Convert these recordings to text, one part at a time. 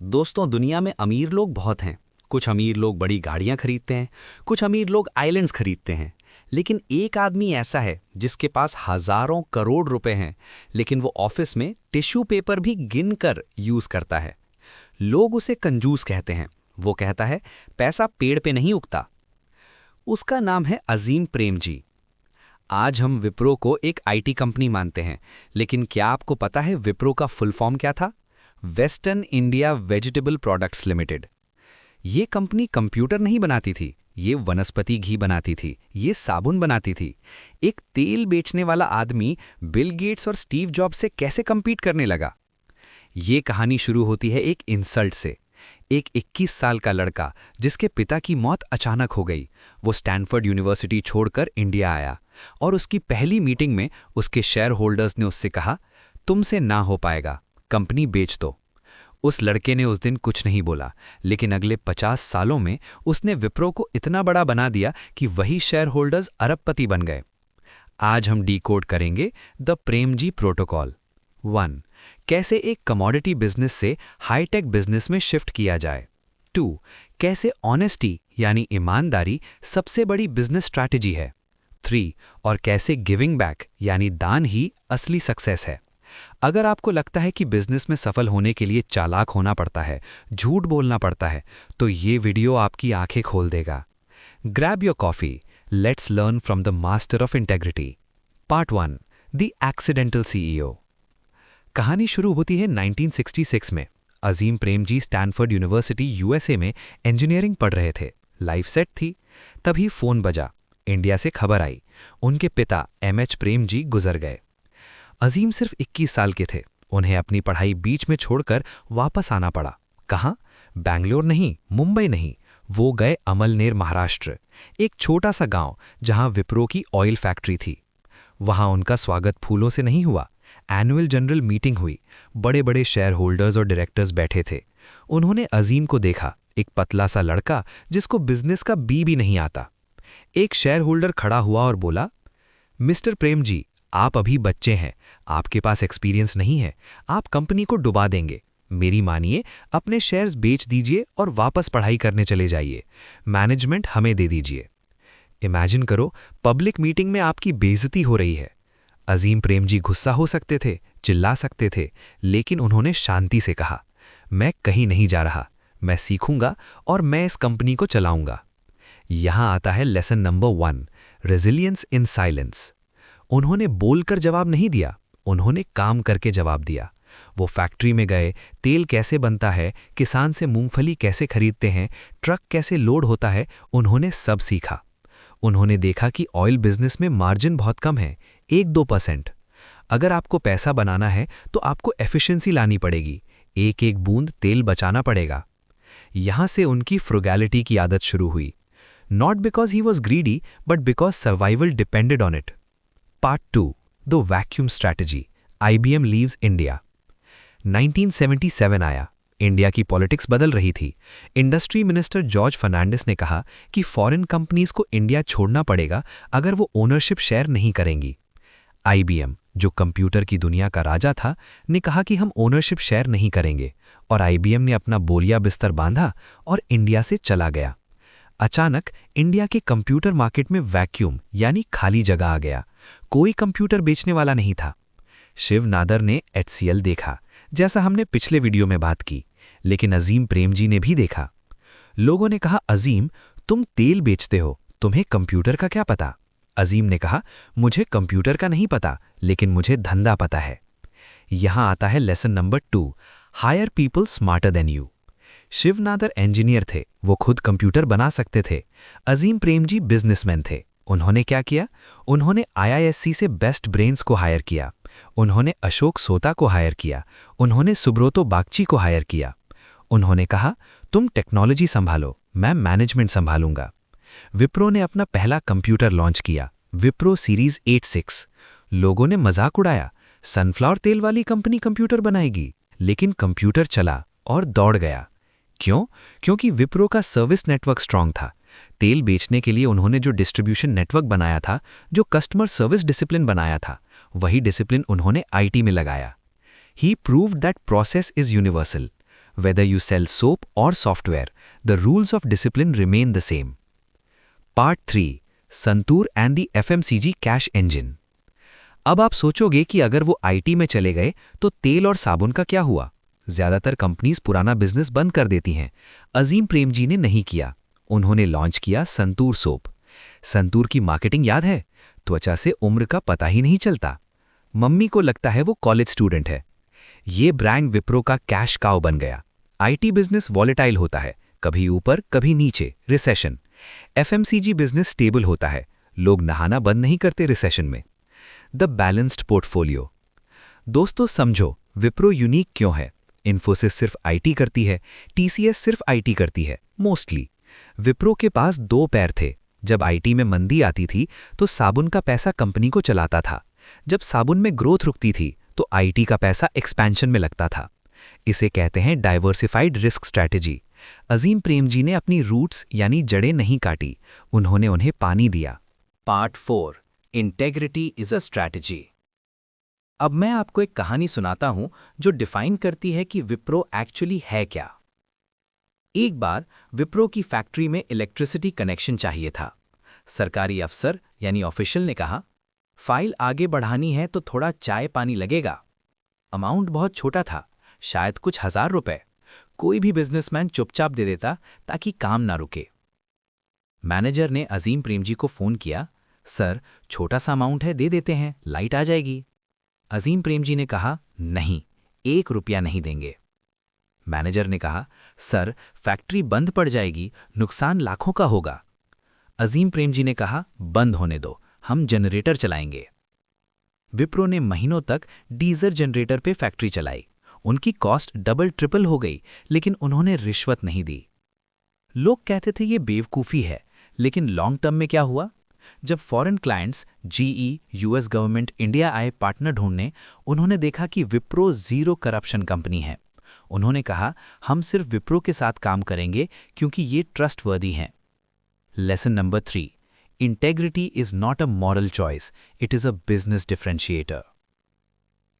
दोस्तों, दुनिया में अमीर लोग बहुत हैं। कुछ अमीर लोग बड़ी गाड़ियां खरीदते हैं, कुछ अमीर लोग आइलैंड्स खरीदते हैं। लेकिन एक आदमी ऐसा है जिसके पास हजारों करोड़ रुपए हैं, लेकिन वो ऑफिस में टिश्यू पेपर भी गिनकर यूज करता है। लोग उसे कंजूस कहते हैं। वो कहता है, पैसा पेड़ पे नहीं उगता। उसका नाम है अजीम प्रेमजी। आज हम विप्रो को एक आईटी कंपनी मानते हैं, लेकिन क्या आपको पता है विप्रो का फुल फॉर्म क्या था? Western India vegetable products limited. ये कंपनी कंप्यूटर नहीं बनाती थी, ये वनस्पति घी बनाती थी, ये साबुन बनाती थी। एक तेल बेचने वाला आदमी बिल गेट्स और स्टीव जॉब्स से कैसे compete करने लगा? ये कहानी शुरू होती है एक इंसल्ट से। एक 21 साल का लड़का जिसके पिता की मौत अचानक हो गई, वो स्टैनफोर्ड यूनिवर्सिटी छोड़कर इंडिया आया और उसकी पहली मीटिंग में उसके शेयर होल्डर्स ने उससे कहा, तुमसे ना हो पाएगा, कंपनी बेच दो। उस लड़के ने उस दिन कुछ नहीं बोला, लेकिन अगले 50 सालों में उसने विप्रो को इतना बड़ा बना दिया कि वही शेयर होल्डर्स अरबपति बन गए। आज हम डीकोड करेंगे द प्रेमजी प्रोटोकॉल। 1. कैसे एक कमोडिटी बिजनेस से हाईटेक बिजनेस में शिफ्ट किया जाए। 2. कैसे ऑनेस्टी यानी ईमानदारी सबसे बड़ी बिजनेस स्ट्रैटेजी है। 3. और कैसे गिविंग बैक यानी दान ही असली सक्सेस है। अगर आपको लगता है कि बिजनेस में सफल होने के लिए चालाक होना पड़ता है, झूठ बोलना पड़ता है, तो ये वीडियो आपकी आंखें खोल देगा। Grab your coffee, let's learn from the master of integrity. Part 1, the accidental CEO. कहानी शुरू होती है 1966 में। Azim Premji Stanford university USA में इंजीनियरिंग पढ़ रहे थे। लाइफ सेट थी। तभी फोन बजा। इंडिया से खबर आई, उनके पिता एमएच प्रेमजी गुजर गए। अजीम सिर्फ 21 साल के थे। उन्हें अपनी पढ़ाई बीच में छोड़कर वापस आना पड़ा। कहाँ? बैंगलोर नहीं, मुंबई नहीं, वो गए अमलनेर, महाराष्ट्र, एक छोटा सा गांव जहां विप्रो की ऑयल फैक्ट्री थी। वहां उनका स्वागत फूलों से नहीं हुआ। एनुअल जनरल मीटिंग हुई। बड़े बड़े शेयर होल्डर्स और डायरेक्टर्स बैठे थे। उन्होंने अजीम को देखा, एक पतला सा लड़का जिसको बिजनेस का बी भी नहीं आता। एक शेयर होल्डर खड़ा हुआ और बोला, मिस्टर प्रेमजी, आप अभी बच्चे हैं, आपके पास एक्सपीरियंस नहीं है, आप कंपनी को डुबा देंगे। मेरी मानिए, अपने शेयर्स बेच दीजिए और वापस पढ़ाई करने चले जाइए। मैनेजमेंट हमें दे दीजिए। इमेजिन करो, पब्लिक मीटिंग में आपकी बेइज्जती हो रही है। अजीम प्रेमजी गुस्सा हो सकते थे, चिल्ला सकते थे, लेकिन उन्होंने शांति से कहा, मैं कहीं नहीं जा रहा, मैं सीखूंगा और मैं इस कंपनी को चलाऊंगा। यहां आता है lesson number 1, resilience in silence. उन्होंने बोलकर जवाब नहीं दिया, उन्होंने काम करके जवाब दिया। वो फैक्ट्री में गए, तेल कैसे बनता है, किसान से मूंगफली कैसे खरीदते हैं, ट्रक कैसे लोड होता है, उन्होंने सब सीखा। उन्होंने देखा कि ऑयल बिजनेस में मार्जिन बहुत कम है, 1-2%। अगर आपको पैसा बनाना है तो आपको एफिशिएंसी लानी पड़ेगी, एक एक बूंद तेल बचाना पड़ेगा। यहां से उनकी फ्रुगैलिटी की आदत शुरू हुई। Not because he was greedy, but because survival depended on it. Part 2, the vacuum strategy. IBM leaves India. 1977 आया। इंडिया की पॉलिटिक्स बदल रही थी। इंडस्ट्री मिनिस्टर जॉर्ज फर्नांडिस ने कहा कि फॉरेन कंपनीज को इंडिया छोड़ना पड़ेगा अगर वो ओनरशिप शेयर नहीं करेंगी। आईबीएम, जो कंप्यूटर की दुनिया का राजा था, ने कहा कि हम ओनरशिप शेयर नहीं करेंगे, और आईबीएम ने अपना बोलिया बिस्तर बांधा और इंडिया से चला गया। अचानक इंडिया के कंप्यूटर मार्केट में वैक्यूम यानी खाली जगह आ गया। कोई कंप्यूटर बेचने वाला नहीं था। शिव नादर ने एचसीएल देखा, जैसा हमने पिछले वीडियो में बात की, लेकिन अजीम प्रेमजी ने भी देखा। लोगों ने कहा, अजीम, तुम तेल बेचते हो, तुम्हें कंप्यूटर का क्या पता? अजीम ने कहा, मुझे कंप्यूटर का नहीं पता, लेकिन मुझे धंधा पता है। यहां आता है lesson number 2, hire people smarter than you. Shiv Nadar engineer थे, वो खुद कंप्यूटर बना सकते थे। अजीम प्रेमजी बिजनेसमैन थे। उन्होंने क्या किया? उन्होंने आईआईएससी से बेस्ट ब्रेन्स को हायर किया। उन्होंने अशोक सोता को हायर किया। उन्होंने सुब्रोतो बागची को हायर किया। उन्होंने कहा, तुम टेक्नोलॉजी संभालो, मैं मैनेजमेंट संभालूंगा। विप्रो ने अपना पहला कंप्यूटर लॉन्च किया, विप्रो सीरीज 86। लोगों ने मजाक उड़ाया, सनफ्लावर तेल वाली कंपनी कंप्यूटर बनाएगी, लेकिन कंप्यूटर चला और दौड़ गया। क्यों? क्योंकि विप्रो का सर्विस नेटवर्क स्ट्रांग था। तेल बेचने के लिए उन्होंने जो डिस्ट्रीब्यूशन नेटवर्क बनाया था, जो कस्टमर सर्विस डिसिप्लिन बनाया था, वही डिसिप्लिन उन्होंने आईटी में लगाया। He proved that process is universal. Whether you sell soap or software, the rules of discipline remain the same. Part 3. Santoor and the FMCG cash engine. अब आप सोचोगे कि अगर वो आईटी में चले गए तो तेल और साबुन का क्या हुआ? ज्यादातर कंपनीज पुराना बिजनेस बंद कर देती हैं। अजीम प्रेमजी ने नहीं किया। उन्होंने लॉन्च किया संतूर सोप। संतूर की मार्केटिंग याद है? त्वचा से उम्र का पता ही नहीं चलता। मम्मी को लगता है वो कॉलेज स्टूडेंट है। ये ब्रांड विप्रो का कैश काउ बन गया। आईटी बिजनेस वॉलेटाइल होता है, कभी ऊपर कभी नीचे, रिसेशन। एफएमसीजी बिजनेस स्टेबल होता है, लोग नहाना बंद नहीं करते रिसेशन में। The balanced portfolio. दोस्तों समझो, विप्रो यूनिक क्यों है? इन्फोसिस सिर्फ आईटी करती है, टीसीएस सिर्फ आईटी करती है मोस्टली। विप्रो के पास दो पैर थे। जब आईटी में मंदी आती थी तो साबुन का पैसा कंपनी को चलाता था। जब साबुन में ग्रोथ रुकती थी तो आईटी का पैसा एक्सपेंशन में लगता था। इसे कहते हैं diversified risk strategy. Azim Premji ने अपनी रूट्स यानी जड़ें नहीं काटी, उन्होंने उन्हें पानी दिया। Part 4. Integrity is a strategy. अब मैं आपको एक कहानी सुनाता हूं जो डिफाइन करती है कि विप्रो एक्चुअली है क्या। एक बार विप्रो की फैक्ट्री में इलेक्ट्रिसिटी कनेक्शन चाहिए था। सरकारी अफसर यानी ऑफिशियल ने कहा, फाइल आगे बढ़ानी है तो थोड़ा चाय पानी लगेगा। अमाउंट बहुत छोटा था, शायद कुछ ₹1000। कोई भी बिजनेसमैन चुपचाप दे देता ताकि काम ना रुके। मैनेजर ने अजीम प्रेमजी को फोन किया, सर छोटा सा अमाउंट है, दे देते हैं, लाइट आ जाएगी। अजीम प्रेमजी ने कहा, नहीं, ₹1 नहीं देंगे। मैनेजर ने कहा, सर फैक्ट्री बंद पड़ जाएगी, नुकसान लाखों का होगा। अजीम प्रेमजी ने कहा, बंद होने दो, हम जनरेटर चलाएंगे। विप्रो ने महीनों तक डीजल जनरेटर पे फैक्ट्री चलाई। उनकी कॉस्ट डबल ट्रिपल हो गई, लेकिन उन्होंने रिश्वत नहीं दी। लोग कहते थे ये बेवकूफ़ी है, लेकिन लॉन्ग टर्म में क्या हुआ? जब foreign clients GE, US government India आए पार्टनर ढूंढने, उन्होंने देखा कि विप्रो जीरो करप्शन कंपनी है। उन्होंने कहा, हम सिर्फ विप्रो के साथ काम करेंगे क्योंकि ये ट्रस्टवर्दी हैं। Lesson number 3. Integrity is not a moral choice, it is a business differentiator.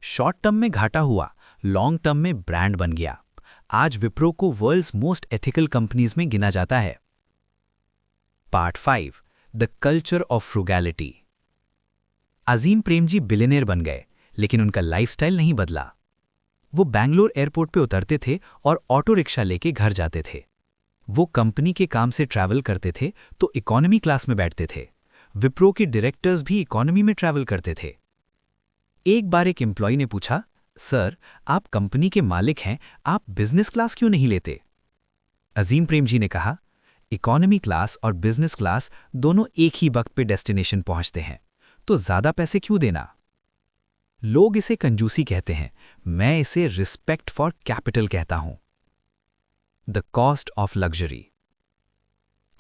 Short term में घाटा हुआ, लॉन्ग टर्म में ब्रांड बन गया। आज विप्रो को वर्ल्ड्स मोस्ट एथिकल कंपनीज में गिना जाता है। Part 5. The culture of frugality. Azim Premji billionaire बन गए, लेकिन उनका लाइफस्टाइल नहीं बदला। वो बैंगलोर एयरपोर्ट पे उतरते थे और ऑटो रिक्शा लेके घर जाते थे। वो कंपनी के काम से ट्रैवल करते थे तो इकोनॉमी क्लास में बैठते थे। विप्रो के डायरेक्टर्स भी इकोनॉमी में ट्रैवल करते थे। एक बार एक एम्प्लॉय ने पूछा, सर आप कंपनी के मालिक हैं, आप बिजनेस क्लास क्यों नहीं लेते? अजीम प्रेमजी ने कहा, इकोनॉमी क्लास और बिजनेस क्लास दोनों एक ही वक्त पे डेस्टिनेशन पहुंचते हैं, तो ज्यादा पैसे क्यों देना? लोग इसे कंजूसी कहते हैं, मैं इसे रिस्पेक्ट फॉर कैपिटल कहता हूं। The cost of luxury.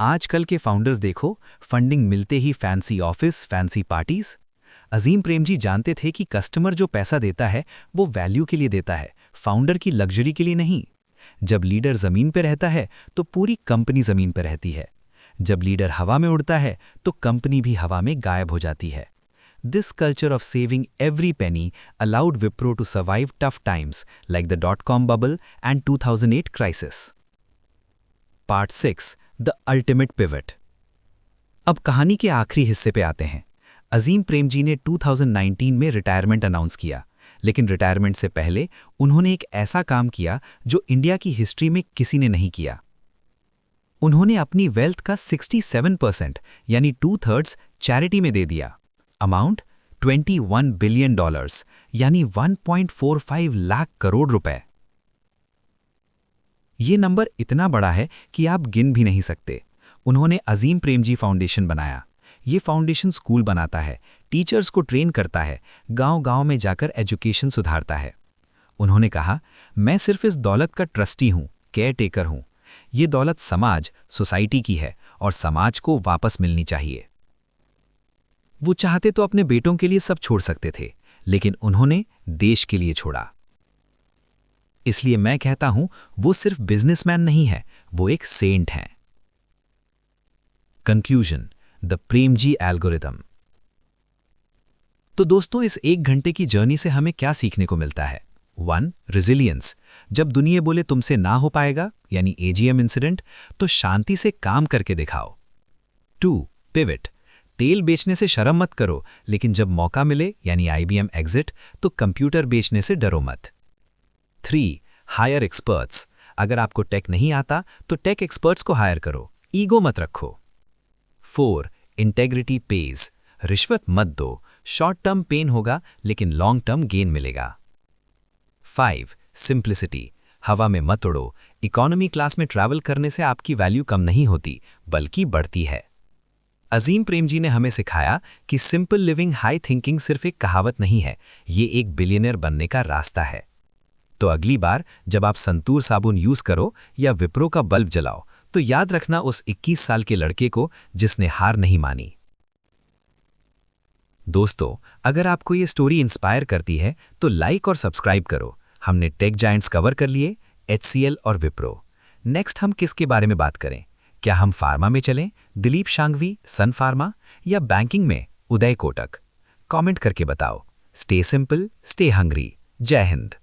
आजकल के फाउंडर्स देखो, फंडिंग मिलते ही fancy office, fancy parties. Azim Premji जानते थे कि कस्टमर जो पैसा देता है वो वैल्यू के लिए देता है, फाउंडर की लग्जरी के लिए नहीं। जब लीडर जमीन पर रहता है तो पूरी कंपनी जमीन पर रहती है। जब लीडर हवा में उड़ता है तो कंपनी भी हवा में गायब हो जाती है। This culture of saving every penny allowed Wipro to survive tough times like the dot-com bubble and 2008 crisis. Part 6. The ultimate pivot. अब कहानी के आखिरी हिस्से पे आते हैं। अजीम प्रेमजी ने 2019 में रिटायरमेंट अनाउंस किया, लेकिन रिटायरमेंट से पहले उन्होंने एक ऐसा काम किया जो इंडिया की हिस्ट्री में किसी ने नहीं किया। उन्होंने अपनी वेल्थ का 67% यानी 2/3 चैरिटी में दे दिया। अमाउंट $21 बिलियन यानी 1.45 लाख करोड़ रुपए। ये नंबर इतना बड़ा है कि आप गिन भी नहीं सकते। उन्होंने अजीम प्रेमजी फाउंडेशन बनाया। ये फाउंडेशन स्कूल बनाता है, टीचर्स को ट्रेन करता है, गांव-गांव में जाकर एजुकेशन सुधारता है। उन्होंने कहा, मैं सिर्फ इस दौलत का ट्रस्टी हूं, केयर टेकर हूं। ये दौलत समाज, सोसाइटी की है और समाज को वापस मिलनी चाहिए। वो चाहते तो अपने बेटों के लिए सब छोड़ सकते थे, लेकिन उन्होंने देश के लिए छोड़ा। इसलिए मैं कहता हूं, वो सिर्फ बिजनेसमैन नहीं है, वो एक सेंट हैं। Conclusion, the Premji algorithm. तो दोस्तों, इस 1 घंटे की जर्नी से हमें क्या सीखने को मिलता है? 1. रिजिलियंस। जब दुनिया बोले तुमसे ना हो पाएगा, यानी एजीएम इंसिडेंट, तो शांति से काम करके दिखाओ। 2. पिवट। तेल बेचने से शर्म मत करो, लेकिन जब मौका मिले, यानी आईबीएम एग्जिट, तो कंप्यूटर बेचने से डरो मत। 3. Hire experts. अगर आपको टेक नहीं आता तो टेक एक्सपर्ट्स को हायर करो, ईगो मत रखो। 4. Integrity pays. रिश्वत मत दो, शॉर्ट टर्म पेन होगा लेकिन लॉन्ग टर्म गेन मिलेगा। 5. सिंप्लिसिटी। हवा में मत उड़ो, इकोनॉमी क्लास में ट्रैवल करने से आपकी वैल्यू कम नहीं होती बल्कि बढ़ती है। अजीम प्रेमजी ने हमें सिखाया कि सिंपल लिविंग हाई थिंकिंग सिर्फ एक कहावत नहीं है, ये एक बिलियनर बनने का रास्ता है। तो अगली बार जब आप संतूर साबुन यूज करो या विप्रो का बल्ब जलाओ, तो याद रखना उस 21 साल के लड़के को जिसने हार नहीं मानी। दोस्तों, अगर आपको ये स्टोरी इंस्पायर करती है तो लाइक और सब्सक्राइब करो। हमने टेक जायंट्स कवर कर लिए, HCL और विप्रो। नेक्स्ट हम किसके बारे में बात करें? क्या हम फार्मा में चलें, दिलीप शांघवी, सन फार्मा, या बैंकिंग में उदय कोटक? कमेंट करके बताओ। Stay simple, stay hungry. जय हिंद।